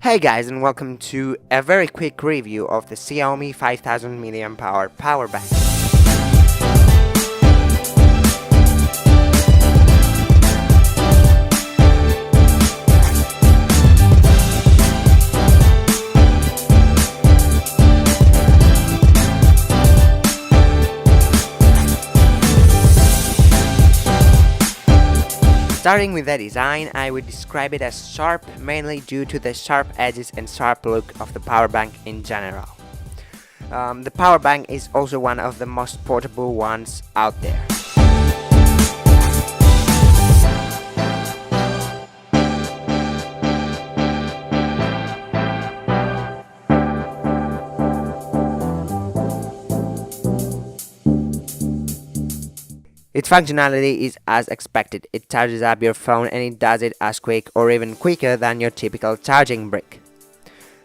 Hey guys, and welcome to a very quick review of the Xiaomi 5000 mAh power bank. Starting with the design, I would describe it as sharp, mainly due to the sharp edges and sharp look of the power bank in general. The power bank is also one of the most portable ones out there. Its functionality is as expected. It charges up your phone and it does it as quick or even quicker than your typical charging brick.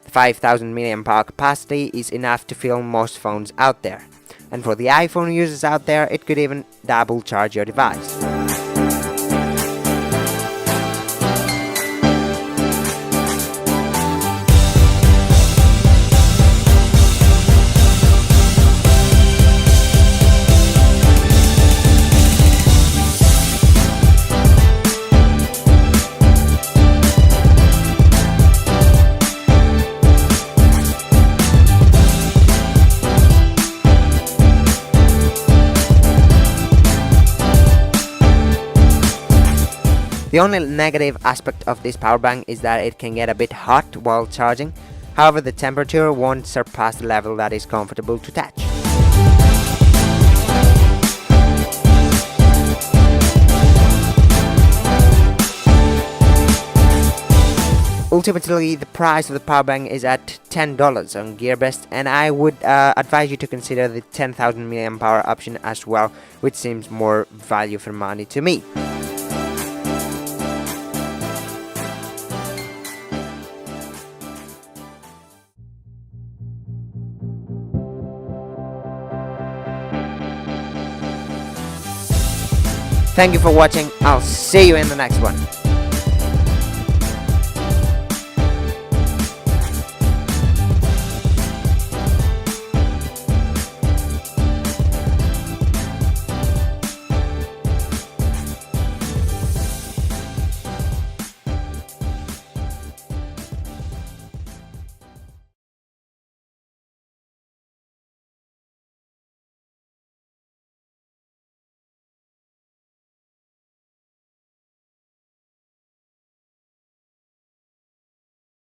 The 5000 mAh capacity is enough to fill most phones out there, and for the iPhone users out there, it could even double charge your device. The only negative aspect of this power bank is that it can get a bit hot while charging. However, the temperature won't surpass the level that is comfortable to touch. Ultimately, the price of the power bank is at $10 on Gearbest, and I would advise you to consider the 10,000 mAh option as well, which seems more value for money to me. Thank you for watching. I'll see you in the next one.